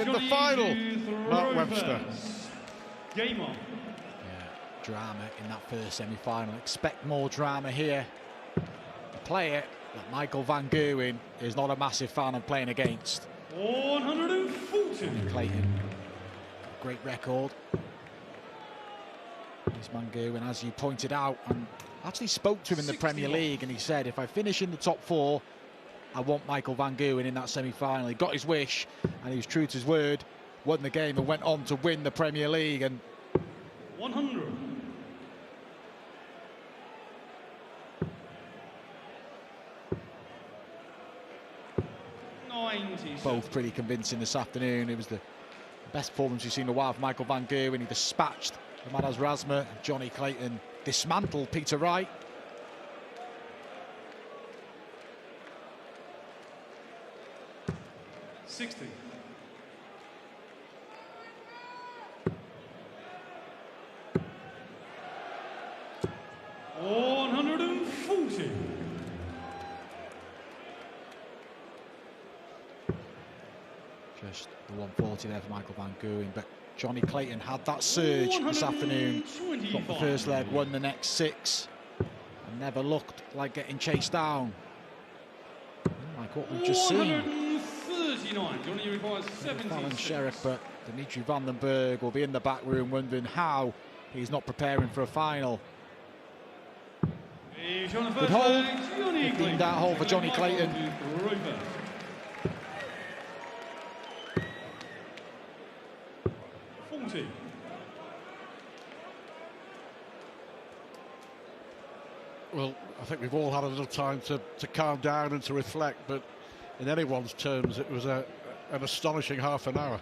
in the final. Mark Webster. Game on. Yeah, drama in that first semi-final. Expect more drama here. The player that Michael Van Gerwen is not a massive fan of playing against. 140. Clayton, great record. This Van Gerwen, as you pointed out, and actually spoke to him in the Premier League, and he said, if I finish in the top 4, I want Michael Van Gerwen in that semi-final. He got his wish, and he was true to his word, won the game and went on to win the Premier League. And 100. Both pretty convincing this afternoon. It was the best performance we've seen in a while from Michael Van Gerwen. He dispatched the Madas Razma. Jonny Clayton dismantled Peter Wright. $60. $140. Just the 140 there for Michael Van Gerwen, but Jonny Clayton had that surge this afternoon. Got the first leg, won the next 6, and never looked like getting chased down. Like what we've just seen. 139. Jonny requires 76. Sheriff, but Dimitri Van den Berg will be in the back room wondering how he's not preparing for a final. Good hold. 15-dart hold for Jonny Clayton. 40. Well, I think we've all had a little time to calm down and to reflect, but in anyone's terms, it was an astonishing half an hour.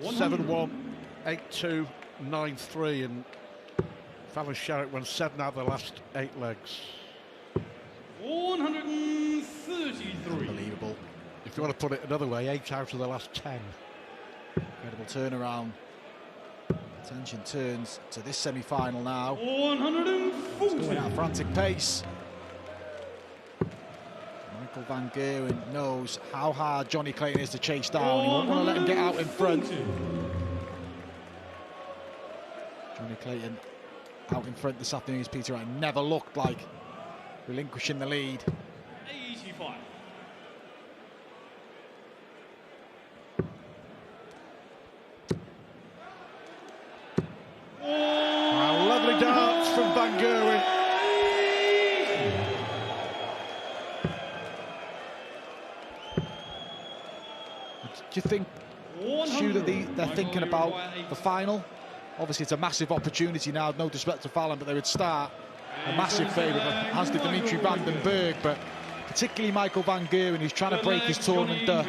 7-1, 8-2, 9-3, and Fallon Sherrick won 7 out of the last 8 legs. 133. Unbelievable. If you want to put it another way, 8 out of the last 10. Incredible turnaround. Attention turns to this semi-final now. 140. It's going at a frantic pace. Michael Van Gerwen knows how hard Jonny Clayton is to chase down. He won't want to let him get out in front. Jonny Clayton out in front this afternoon. Peter Wright never looked like relinquishing the lead. 85. A lovely dance from Van Gerwen. Do you think, Stu, that they're thinking about the final? Obviously, it's a massive opportunity now, no disrespect to Fallon, but they would start a massive favourite, as did Dimitri Van den Berg, but particularly Michael Van Gerwen, who's trying to break his tournament duck.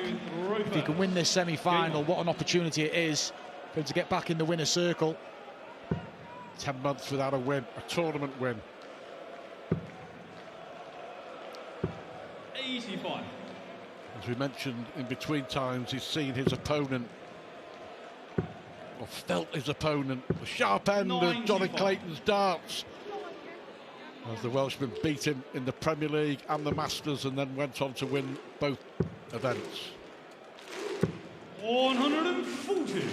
If he can win this semi-final, what an opportunity it is for him to get back in the winner's circle. 10 months without a win, a tournament win. 85. As we mentioned in between times, he's seen his opponent, or felt his opponent, the sharp end of Jonny Clayton's darts. As the Welshman beat him in the Premier League and the Masters, and then went on to win both events. 140. In the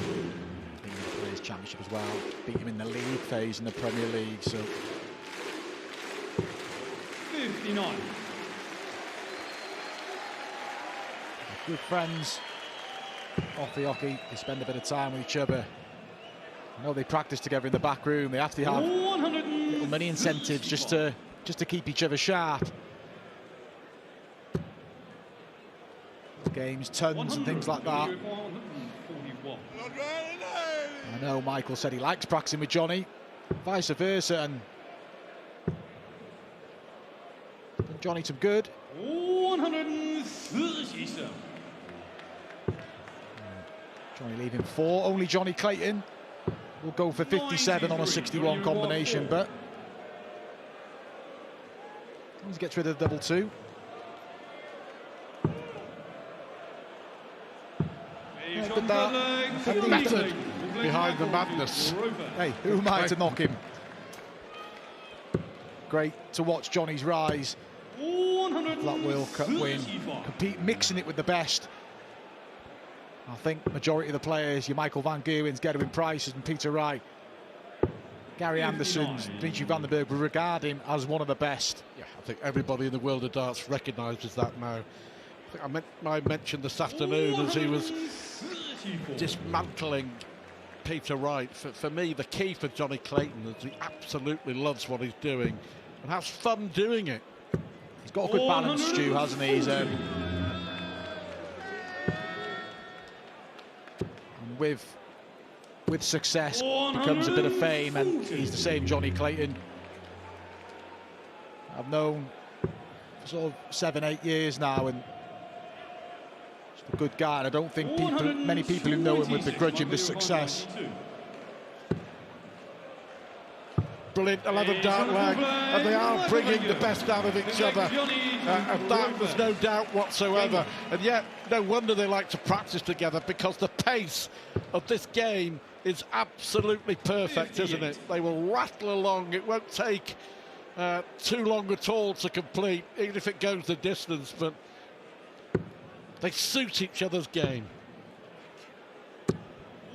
Players' Championship as well. Beat him in the league phase in the Premier League. So 59. Good friends off the hockey. They spend a bit of time with each other. I know they practice together in the back room. They have to have little mini incentives just to keep each other sharp. Games, tons and things like that. I know Michael said he likes practicing with Jonny, vice versa, and Jonny some good. 137. Jonny leaving 4. Only Jonny Clayton will go for 57 on a 61 combination, but he gets rid of the double 2. Good that. Method behind the madness. Hey, who am I to knock him? Great to watch Jonny's rise. That World Cup win. Compete, mixing it with the best. I think majority of the players, your Michael van Gerwen's, Gerwen Price's and Peter Wright, Gary Anderson's, Dimitri van den Berg, would regard him as one of the best. Yeah, I think everybody in the world of darts recognises that now. I mentioned this afternoon as he was dismantling Peter Wright. For me, the key for Jonny Clayton is he absolutely loves what he's doing and has fun doing it. He's got a good balance, Stu, hasn't he? And with success becomes a bit of fame, and he's the same Jonny Clayton I've known for sort of 7-8 years now, and just a good guy, and I don't think many people who know him would begrudge him this success. Brilliant 11 dart leg, and they are bringing the best out of each other, and that there's no doubt whatsoever. And yet, no wonder they like to practice together, because the pace of this game is absolutely perfect, isn't it? They will rattle along. It won't take too long at all to complete, even if it goes the distance, but they suit each other's game.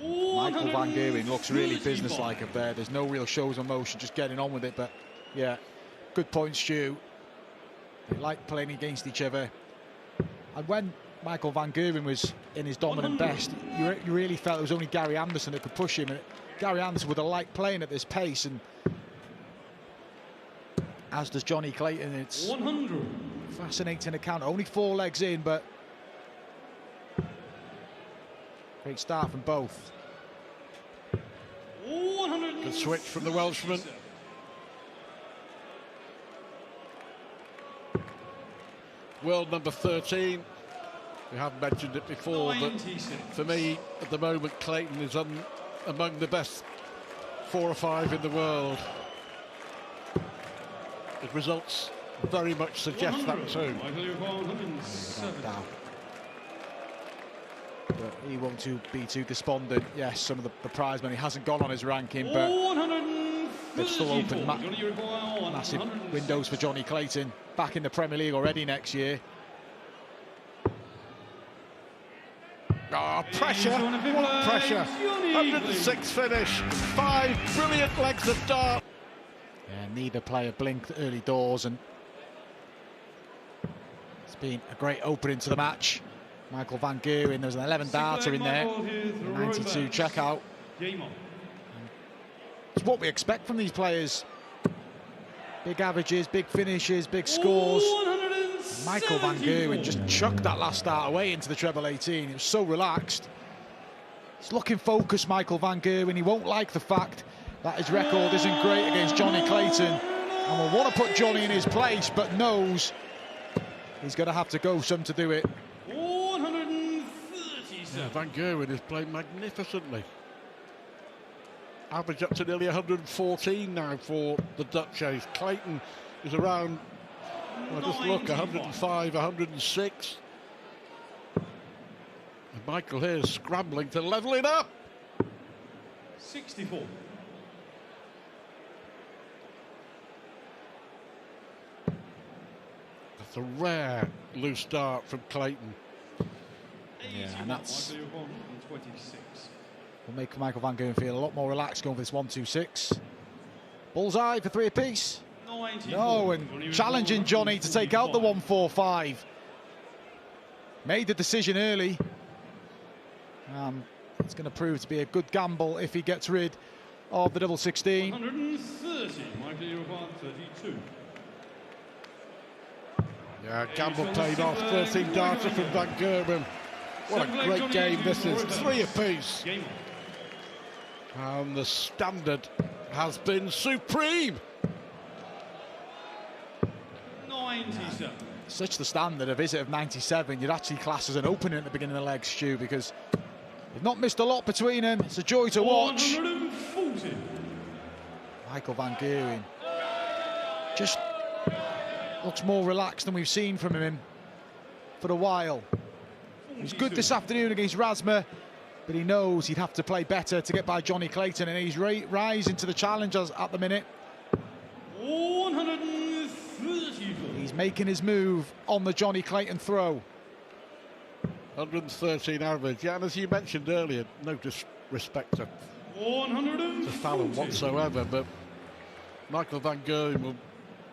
Michael van Gerwen looks really businesslike up there. There's no real shows of motion, just getting on with it. But yeah, good point, Stu. They like playing against each other. And when Michael van Gerwen was in his dominant best, you really felt it was only Gary Anderson that could push him. And Gary Anderson would have liked playing at this pace, and as does Jonny Clayton. It's 100. Fascinating account. Only 4 legs in, but great start from both. Good switch from the Welshman. World number 13. We have mentioned it before, but for me, at the moment, Clayton is among the best 4 or 5 in the world. The results very much suggest that too. But he won't be too despondent. Yes, some of the prize money hasn't gone on his ranking, but they've still opened massive windows for Jonny Clayton. Back in the Premier League already next year. Oh, pressure, what pressure. 106 finish, 5 brilliant legs of dart. Yeah, neither player blinked early doors, and it's been a great opening to the match. Michael van Gerwen, there's an 11 darter in there, 92 checkout. It's what we expect from these players. Big averages, big finishes, big scores. Michael van Gerwen just chucked that last start away into the treble 18. He was so relaxed. He's looking focused, Michael van Gerwen. He won't like the fact that his record isn't great against Jonny Clayton, and will want to put Jonny in his place, but knows he's going to have to go some to do it. Yeah, van Gerwen is playing magnificently. Average up to nearly 114 now for the Dutch ace. Clayton is around, well, just look, 105, 106. And Michael here is scrambling to level it up. 64. That's a rare loose start from Clayton. Yeah, and that's will make Michael van Gerwen feel a lot more relaxed going for this 1-2-6. Bullseye for 3 apiece. No, and challenging Jonny to take out the 1-4-5. Made the decision early. It's going to prove to be a good gamble if he gets rid of the double 16. 130, Michael 32. Yeah, gamble paid off. 13 darter from van Gerwen. What a great game this is. 3 apiece. And the standard has been supreme. 97. Such the standard, a visit of 97. You'd actually class as an opening at the beginning of the leg, Stu, because they've not missed a lot between them. It's a joy to watch. 140. Michael van Gerwen just looks more relaxed than we've seen from him for a while. He was good this afternoon against Razma, but he knows he'd have to play better to get by Jonny Clayton, and he's rising to the challengers at the minute. 134. He's making his move on the Jonny Clayton throw. 113 average. Yeah, and as you mentioned earlier, no disrespect to Fallon whatsoever, but Michael van Gerwen will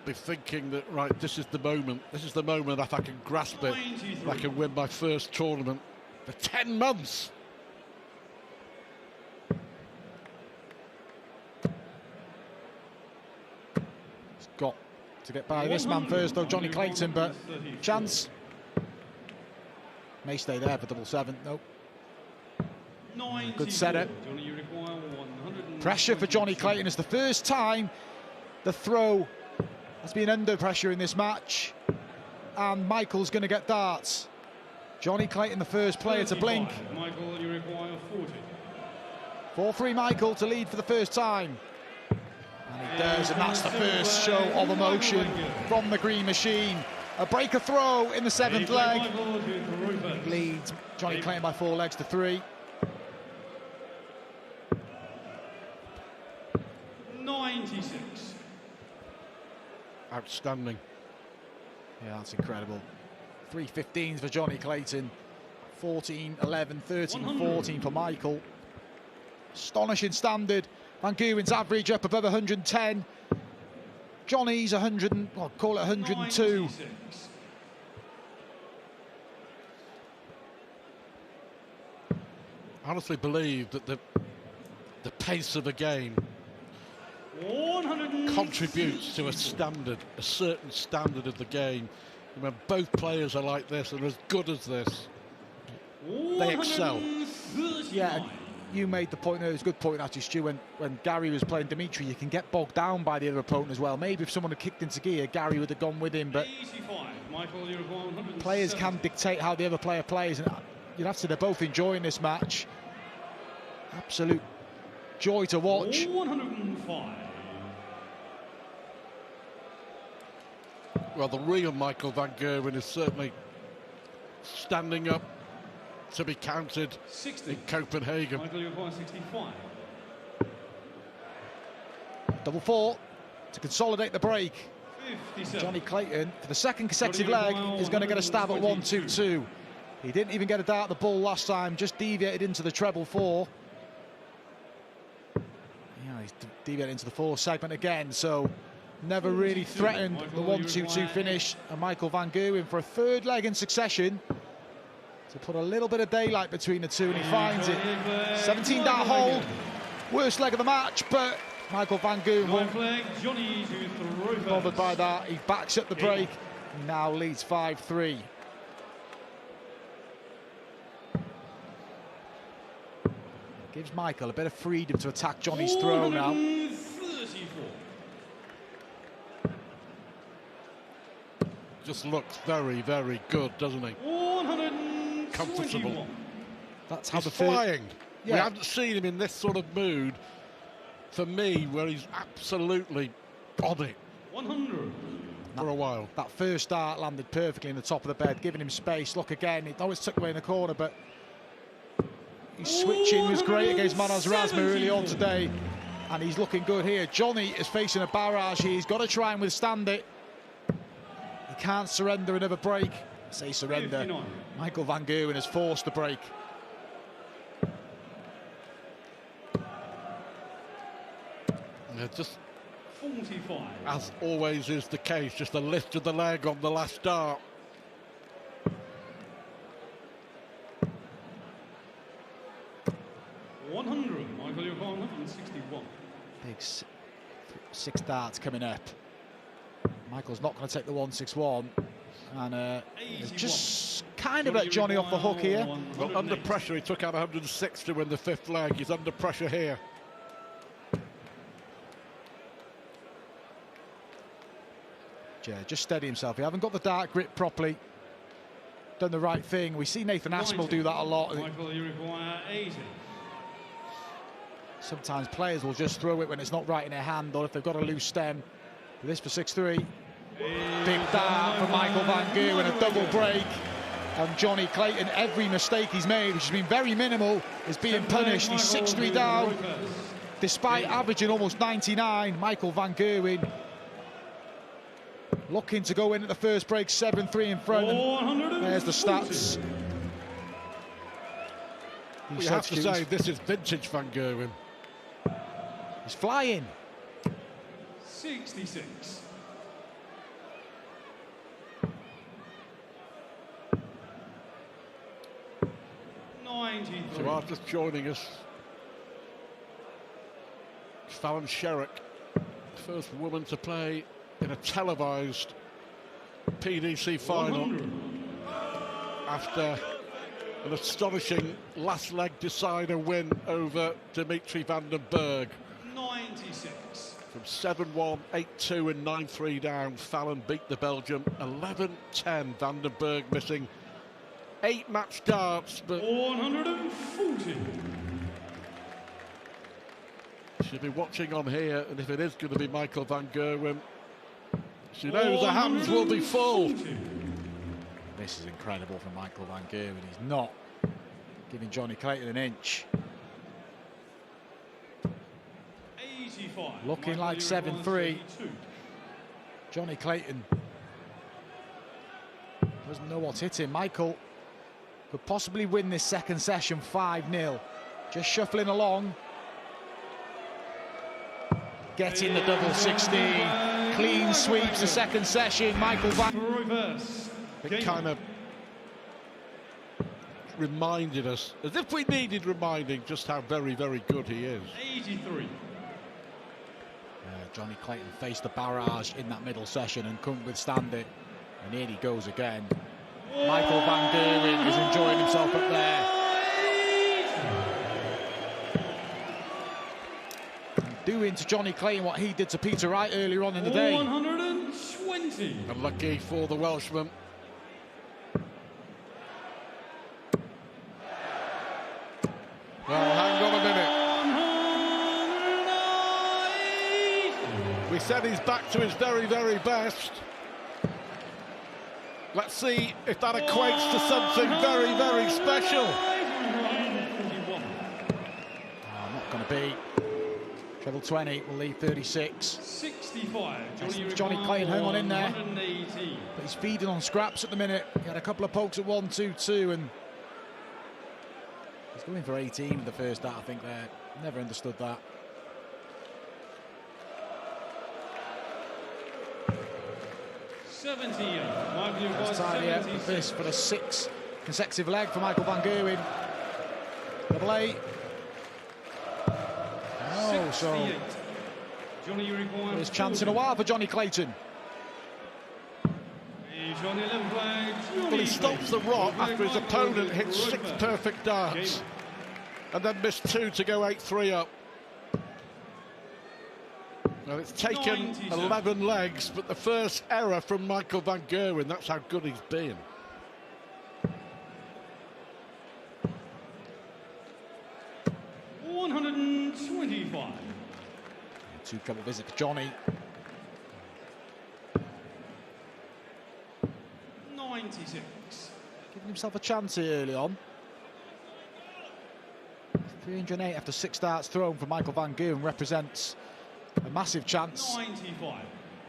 be thinking that, right, this is the moment. This is the moment if I can grasp it, if I can win my first tournament for 10 months. He's got to get by this man first, though, Jonny Clayton, but chance. May stay there for double seven. Nope. Good setup. Pressure for Jonny Clayton. It's the first time the throw has been under pressure in this match. And Michael's going to get darts. Jonny Clayton, the first player to blink. Michael, you require 40. 4-3 Michael to lead for the first time. And he does, and that's the first show of emotion from the green machine. A breaker throw in the seventh leg. Leads Jonny Clayton by 4 legs to 3. 96. Outstanding. Yeah, that's incredible. 3.15s for Jonny Clayton. 14, 11, 13, 14 for Michael. Astonishing standard. Van Gerwen's average up above 110. Jonny's 100, well, call it 102. 96. I honestly believe that the pace of the game contributes to a certain standard of the game. And when both players are like this and as good as this, they excel. Yeah, you made the point, it was a good point actually, Stu, when Gary was playing Dimitri, you can get bogged down by the other opponent as well. Maybe if someone had kicked into gear, Gary would have gone with him, but 85. Michael, players can dictate how the other player plays, and you'd have to say they're both enjoying this match. Absolute joy to watch. 105. Well, the real Michael van Gerwen is certainly standing up to be counted 60. in Copenhagen. Michael, you require 65. Double 4 to consolidate the break. 57. Jonny Clayton, for the second consecutive leg, is going to get a stab at 1-2-2. He didn't even get a dart at the ball last time, just deviated into the treble 4. Yeah, he's deviated into the 4 segment again, so never really threatened the 1-2-2 finish. And Michael van Gerwen for a third leg in succession to put a little bit of daylight between the two, and he finds it. 17 dart hold, worst leg of the match, but Michael van Gerwen won't be bothered by that. He backs up the break, and now leads 5-3. Gives Michael a bit of freedom to attack Jonny's throw now. 34. Just looks very, very good, doesn't he? 121. Comfortable. That's how He's the flying. Yeah. We haven't seen him in this sort of mood, for me, where he's absolutely on it 100. for a while. That first dart landed perfectly in the top of the bed, giving him space. Look again, it always tucked away in the corner, but his switching was great against Manos Razma early on today, and he's looking good here. Jonny is facing a barrage here. He's got to try and withstand it. He can't surrender another break. I say surrender. 59. Michael van Gerwen has forced the break. Yeah, just 45. as always is the case, just a lift of the leg on the last dart. Michael, you're 161. Big 6 darts coming up. Michael's not going to take the 161, and just kind of let Jonny off the hook here. Well, under pressure, he took out 106 to win the 5th leg. He's under pressure here. Yeah, just steady himself. He haven't got the dart grip properly. Done the right thing. We see Nathan Aspinall do that a lot. Michael, you require 80. Sometimes players will just throw it when it's not right in their hand, or if they've got a loose stem. This for 6-3. Big dart from Michael van Gerwen, a double break. And Jonny Clayton, every mistake he's made, which has been very minimal, is being punished. He's 6-3 down, despite averaging almost 99. Michael van Gerwen looking to go in at the first break, 7-3 in front. And there's the stats. You have to say, this is vintage Van Gerwen. He's flying. 66. If you are just joining us, Fallon Sherrock, first woman to play in a televised PDC final 100. after an astonishing last leg decider win over Dimitri van den Berg. 96. From 7-1, 8-2 and 9-3 down, Fallon beat the Belgium. 11-10, van den Berg missing 8 match darts, but 140. she'll be watching on here, and if it is going to be Michael van Gerwen, she knows her hands will be full. This is incredible from Michael van Gerwen. He's not giving Jonny Clayton an inch. 85. Looking like 7-3. Jonny Clayton doesn't know what's hitting. Michael could possibly win this second session 5-0. Just shuffling along. Getting the double 16. Clean sweeps the second session. Michael van... Reverse. It kind of reminded us, as if we needed reminding, just how very, very good he is. 83. Jonny Clayton faced the barrage in that middle session and couldn't withstand it. And here he goes again. Michael van Gerwen is enjoying himself up there. And doing to Jonny Clayton what he did to Peter Wright earlier on in the day. 120. Unlucky for the Welshman. Well, hang on a minute. We said he's back to his very, very best. Let's see if that equates to something very, very special. Not going to be. Treble 20 will leave 36. 65. Jonny Clayton, hang on in there. 180. But he's feeding on scraps at the minute. He had a couple of pokes at 1-2-2 and he's going for 18 in the first out, I think there. Never understood that. 70. Michael, you've got Tidy up 76. this for the 6th consecutive leg for Michael van Gerwen. Double 8. Oh, so 68. Jonny, you require there's chance in a while for Jonny Clayton. Jonny, 11 flags. Well, he stops the rock after his opponent hit 6 perfect darts and then missed 2 to go 8-3 up. Well, it's taken 11 legs, but the first error from Michael van Gerwen, that's how good he's been. $125. 2 treble visit for Jonny. 96. Giving himself a chance here early on. 308 after 6 darts thrown for Michael van Gerwen represents a massive chance. 95.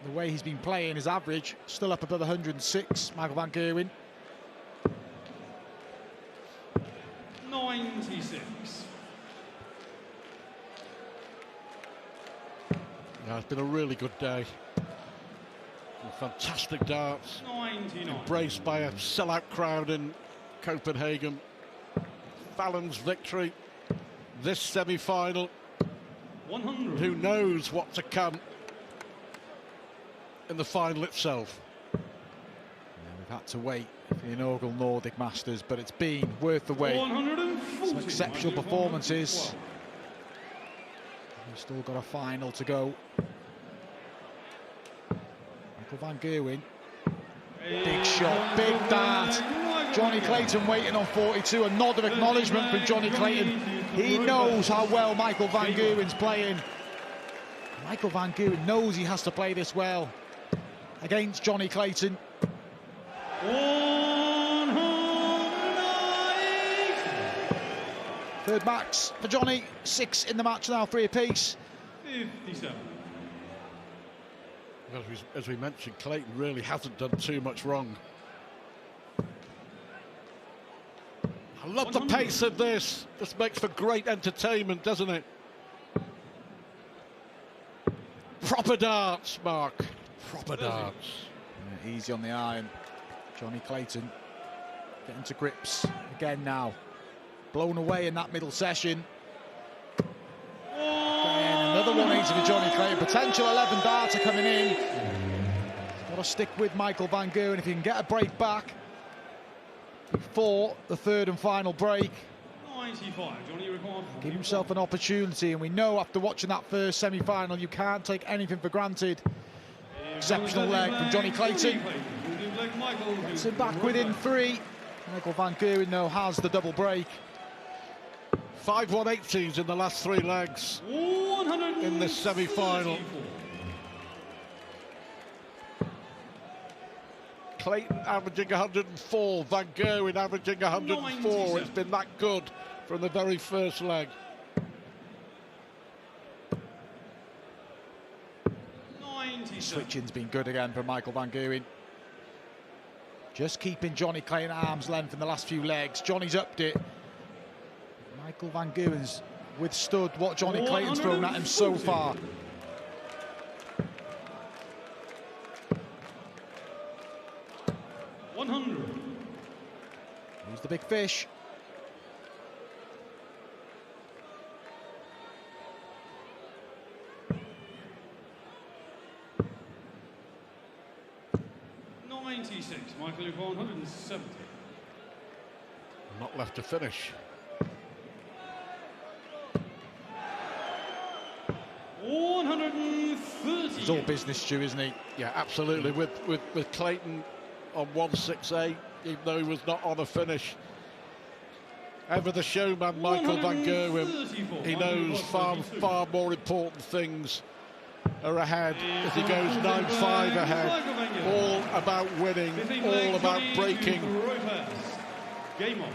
The way he's been playing, his average still up above 106. Michael van Gerwen. 96. Yeah, it's been a really good day. Some fantastic darts. 99. Embraced by a sellout crowd in Copenhagen. Fallon's victory. This semi-final. 100. Who knows what to come in the final itself. Yeah, we've had to wait for the inaugural Nordic Masters, but it's been worth the wait. 140. Some exceptional performances. We've still got a final to go. Michael van Gerwen. Big shot, big dart. Jonny Clayton waiting on 42. A nod of acknowledgement from Jonny Clayton. He knows how well Michael van Gerwen's playing. Michael van Gerwen knows he has to play this well against Jonny Clayton. 180. Third max for Jonny. 6 in the match now, 3 apiece. 57. As we mentioned, Clayton really hasn't done too much wrong. I love the pace of this. Just makes for great entertainment, doesn't it? Proper darts, Mark. Proper darts. Yeah, easy on the iron. Jonny Clayton getting to grips again now. Blown away in that middle session. Again, another 180 for Jonny Clayton. Potential 11 darts are coming in. Got to stick with Michael van Gerwen if he can get a break back before the third and final break. 95. Jonny required. Give himself an opportunity, and we know after watching that first semi-final you can't take anything for granted. Exceptional leg from Jonny Clayton. Gets him back within 3. Michael van Gerwen though has the double break. 5 180s in the last 3 legs in this semi-final. Clayton averaging 104, Van Gerwen averaging 104. It's been that good from the very first leg. 97. Switching's been good again for Michael van Gerwen. Just keeping Jonny Clayton at arm's length in the last few legs. Jonny's upped it. Michael van Gerwen's withstood what Jonny Clayton's thrown at him so far. Here's the big fish. Michael, you've 170. Not left to finish. 130. It's all business, Stu, isn't he? Yeah, absolutely. With Clayton on 168, even though he was not on a finish. Ever the showman, Michael van Gerwen. He knows far more important things are ahead as he goes 9-5 ahead. All about winning, all about breaking. Game on.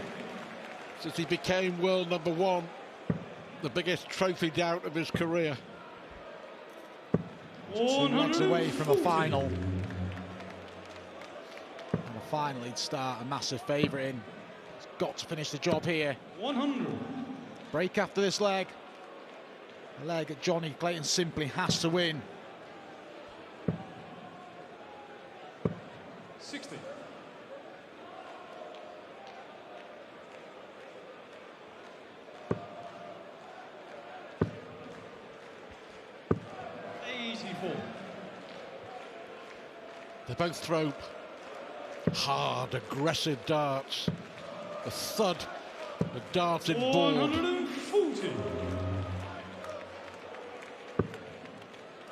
Since he became world #1, the biggest trophy doubt of his career. 2 legs away from a final. And a final, he'd start a massive favourite in. He's got to finish the job here. 100. Break after this leg. A leg that Jonny Clayton simply has to win. 60. They both throw hard, aggressive darts. The thud, the darted board. 140.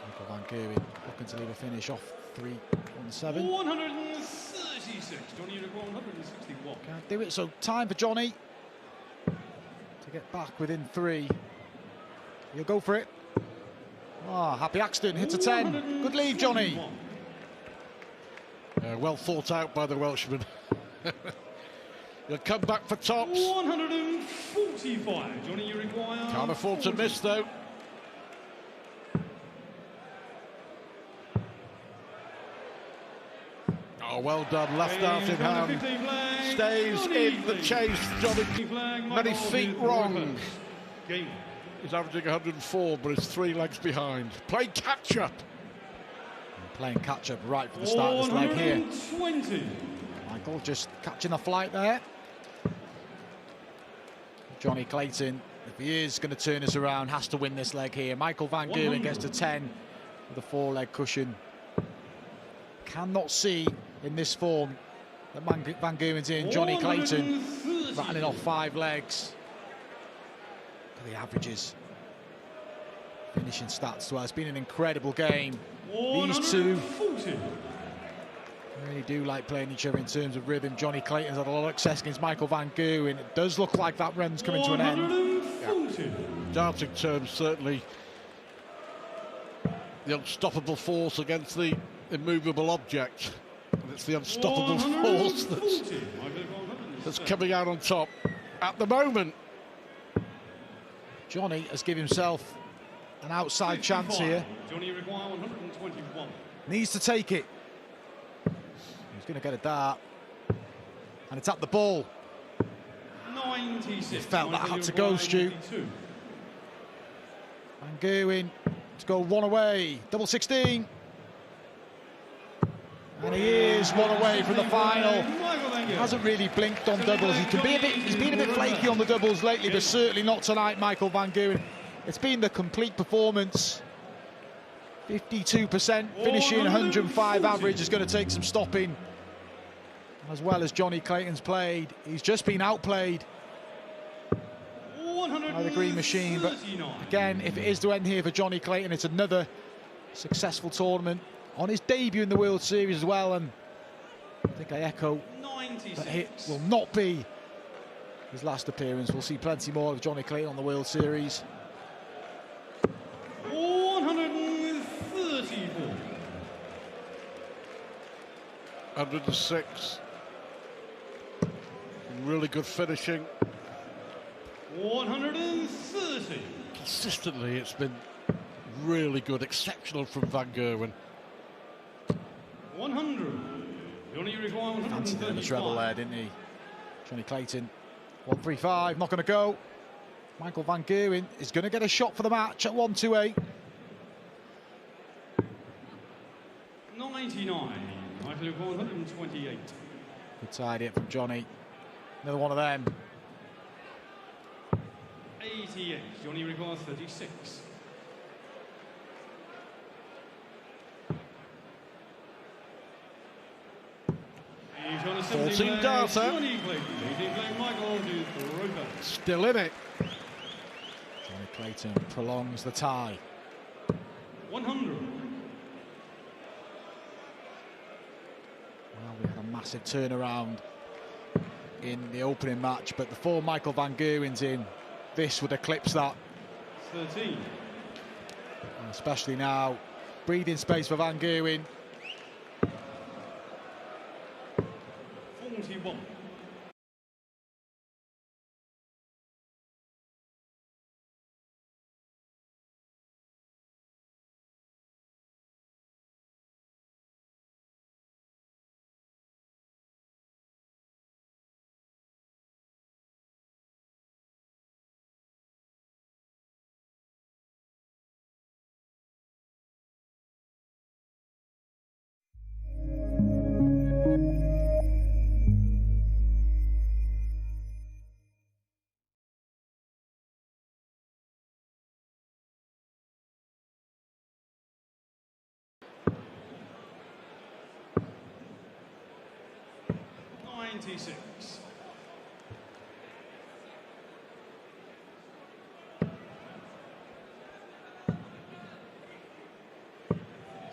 Michael van Gerwen looking to leave a finish off 3-1-7. 136. Jonny required 161. Can't do it, so time for Jonny to get back within 3. He'll go for it. Ah, happy accident, hits a 10. Good lead, Jonny. Well thought out by the Welshman. He'll come back for tops. 145. Jonny, you require. Can't afford to miss, though. Oh, well done. Left dart in hand. Stays in the chase. Jonny, many feet wrong. He's averaging 104, but he's 3 legs behind. Playing catch-up. Playing catch-up right from the start of this leg here. 120. Michael just catching a flight there. Jonny Clayton, if he is going to turn us around, has to win this leg here. Michael van Gerwen gets to 10 with a 4-leg cushion. Cannot see in this form that van Gerwen's in. Jonny Clayton rattling off 5 legs. Look at the averages. Finishing stats as well. It's been an incredible game. These two really do like playing each other in terms of rhythm. Jonny Clayton's had a lot of success against Michael van Gerwen. It does look like that run's coming to an end. Yeah. Darting terms, certainly the unstoppable force against the immovable object. And it's the unstoppable force that's coming out on top at the moment. Jonny has given himself an outside chance here. Jonny require 121. Needs to take it. He's going to get a dart. And it's at the ball. 96. You felt that had to go, Stu. Van Gerwen to go one away, double 16. And he is one away from the final. Hasn't really blinked on doubles. He's been a bit flaky on the doubles lately, but certainly not tonight, Michael Van Gerwen. It's been the complete performance. 52%, finishing 105 average is going to take some stopping. As well as Jonny Clayton's played, he's just been outplayed by the green machine. But again, if it is to end here for Jonny Clayton, it's another successful tournament on his debut in the World Series as well. And I think I echo that it will not be his last appearance. We'll see plenty more of Jonny Clayton on the World Series. 134. 106. Really good finishing. 130. Consistently, it's been really good, exceptional from Van Gerwen. 100. You only require 135. Fancied the treble there, didn't he? Jonny Clayton. 135, not going to go. Michael Van Gerwen is going to get a shot for the match at 128. 99. Michael require 128. Good tidy up from Jonny. Another one of them. 88. Jonny requires 36. 14 darts, huh? Jonny Clayton. 18 playing Michael Roper. Still in it. Jonny Clayton prolongs the tie. 100. Well, we had a massive turnaround in the opening match, but before Michael Van Gerwen's in, this would eclipse that. 13. And especially now, breathing space for Van Gerwen. 41.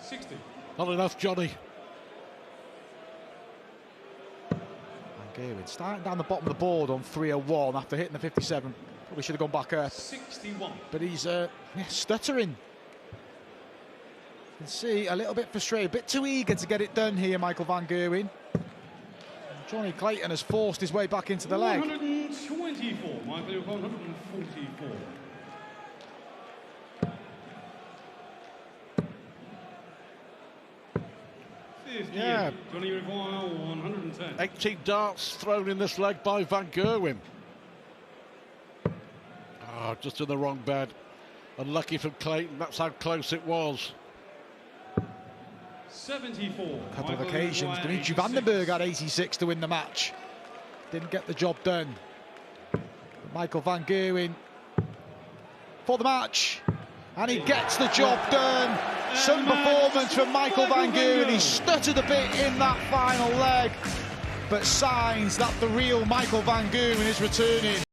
Six. Not enough, Jonny. Van Gerwen starting down the bottom of the board on 301 after hitting the 57. Probably should have gone back up. 61. But he's stuttering. You can see a little bit frustrated, a bit too eager to get it done here, Michael Van Gerwen. Jonny Clayton has forced his way back into the leg. 124. Michael, you've got 144. Yeah. Jonny require 110. 18 darts thrown in this leg by Van Gerwen. Oh, just in the wrong bed. Unlucky for Clayton, that's how close it was. 74. A couple of occasions, Dimitri Vandenberg had 86 to win the match. Didn't get the job done. But Michael Van Gerwen for the match. And he gets the job done. Some performance from Michael Van Gerwen. He stuttered a bit in that final leg, but signs that the real Michael Van Gerwen is returning.